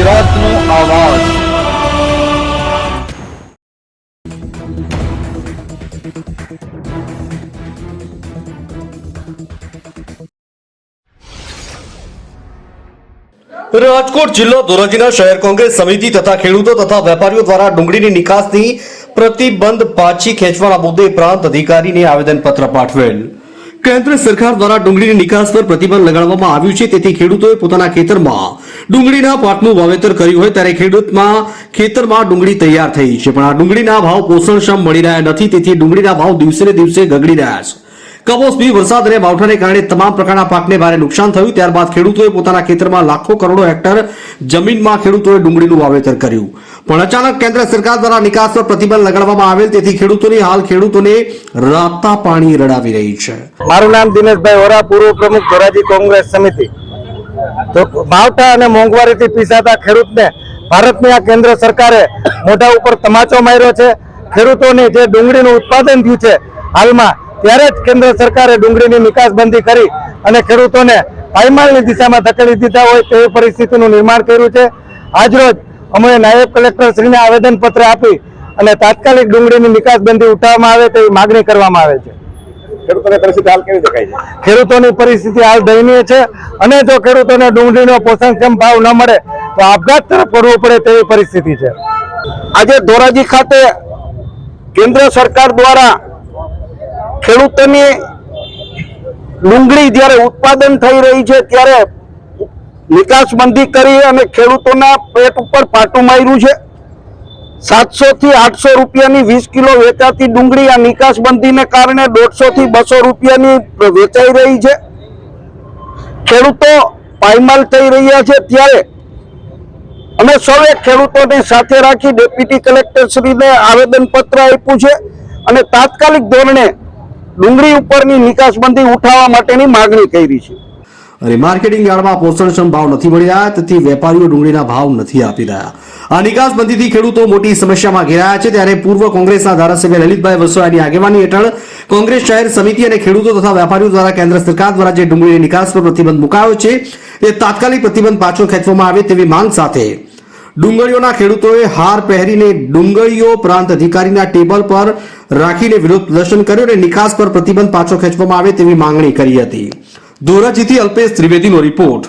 વિરોધનો અવાજ। રાજકોટ જિલ્લો ધોરાજીના શહેર કોંગ્રેસ સમિતિ તથા ખેડૂતો તથા વેપારીઓ દ્વારા ડુંગળીની નિકાસની પ્રતિબંધ પાછી ખેંચવાના મુદ્દે પ્રાંત અધિકારીને આવેદનપત્ર પાઠવેલ। કેન્દ્ર સરકાર દ્વારા ડુંગળીની નિકાસ પર પ્રતિબંધ લગાડવામાં આવ્યું છે, તેથી ખેડૂતોએ પોતાના ખેતરમાં ડુંગળીના પાકનું વાવેતર કર્યું હોય ત્યારે ખેતરમાં ડુંગળી તૈયાર થઈ છે, પણ આ ડુંગળીના ભાવ પોષણક્ષમ મળી રહ્યા નથી, તેથી ડુંગળીના ભાવ દિવસે ને દિવસે ગગડી રહ્યા છે। કમોસમી વરસાદ અને માવઠાને કારણે તમામ પ્રકારના પાકને ભારે નુકસાન થયું। ત્યારબાદ ખેડૂતોએ પોતાના ખેતરમાં લાખો કરોડો હેક્ટર જમીનમાં ખેડૂતોએ ડુંગળીનું વાવેતર કર્યું, પણ અચાનક કેન્દ્ર સરકાર દ્વારા નિકાસ પર પ્રતિબંધ લગાડવામાં આવેલ, તેથી ખેડૂતોની હાલ ખેડૂતોને રાતા પાણી રડાવી રહી છે। મારું નામ દિનેશભાઈ ઓરા, પૂર્વ પ્રમુખ ધોરાજી કોંગ્રેસ સમિતિ। તો માવઠા અને મોંઘવારીથી પીસાતા ખેડૂતને ભારતની આ કેન્દ્ર સરકારે મોઢા ઉપર તમાચો માર્યો છે। ખેડૂતોને જે ડુંગળીનું ઉત્પાદન થયું છે હાલમાં, ત્યારે જ કેન્દ્ર સરકારે ડુંગળીની નિકાસબંધી કરી અને ખેડૂતોને પાયમાલની દિશામાં ધકેલી દીધા હોય તેવી પરિસ્થિતિનું નિર્માણ કર્યું છે। આજરોજ અમે નાયબ કલેક્ટર શ્રીને આવેદનપત્ર આપી અને તાત્કાલિક ડુંગળીની નિકાસબંધી ઉઠાવવામાં આવે તેવી માગણી કરવામાં આવે છે। ખેડૂતોની પરિસ્થિતિ હાલ કેવી દેખાય છે? ખેડૂતોની પરિસ્થિતિ હાલ દયનીય છે અને જો ખેડૂતોને ડુંગળીનો પોષણક્ષમ ભાવ ન મળે તો આપઘાત તરફ વળવું પડે તેવી પરિસ્થિતિ છે। આજે ધોરાજી ખાતે કેન્દ્ર સરકાર દ્વારા ખેડૂતોની ડુંગળી જ્યારે ઉત્પાદન થઈ રહી છે ત્યારે નિકાસબંધી કરી અને ખેડૂતોના પેટ ઉપર પાટું માર્યું છે। 700 થી 800 રૂપિયાની 20 કિલો વેચાતી ડુંગળી આ નિકાસબંધીને કારણે 150 થી 200 રૂપિયાની વેચાઈ રહી છે। ખેડૂતો પાયમાલ થઈ રહ્યા છે, ત્યારે અમે સૌએ ખેડૂતોને સાથે રાખી ડેપ્યુટી કલેક્ટર શ્રીને આવેદનપત્ર આપ્યું છે અને તાત્કાલિક ધોરણે ડુંગળી ઉપરની નિકાસબંધી ઉઠાવવા માટેની માગણી કરી છે। અને માર્કેટિંગ યાર્ડમાં પોષણક્ષમ ભાવ નથી મળી રહ્યા, તેથી વેપારીઓ ડુંગળીના ભાવ નથી આપી રહ્યા। આ નિકાસબંધીથી ખેડૂતો મોટી સમસ્યામાં ઘેરાયા છે। ત્યારે પૂર્વ કોંગ્રેસના ધારાસભ્ય લલિતભાઈ વસોયાની આગેવાની હેઠળ કોંગ્રેસ શહેર સમિતિ અને ખેડૂતો તથા વેપારીઓ દ્વારા કેન્દ્ર સરકાર દ્વારા જે ડુંગળીની નિકાસ પર પ્રતિબંધ મુકાયો છે તે તાત્કાલિક પ્રતિબંધ પાછો ખેંચવામાં આવે તેવી માંગ સાથે ડુંગળીઓના ખેડૂતોએ હાર પહેરીને ડુંગળીઓ પ્રાંત અધિકારીના ટેબલ પર રાખીને વિરોધ પ્રદર્શન કર્યું અને નિકાસ પર પ્રતિબંધ પાછો ખેંચવામાં આવે તેવી માંગણી કરી હતી। ધોરાજીથી અલ્પેશ ત્રિવેદીનો રિપોર્ટ।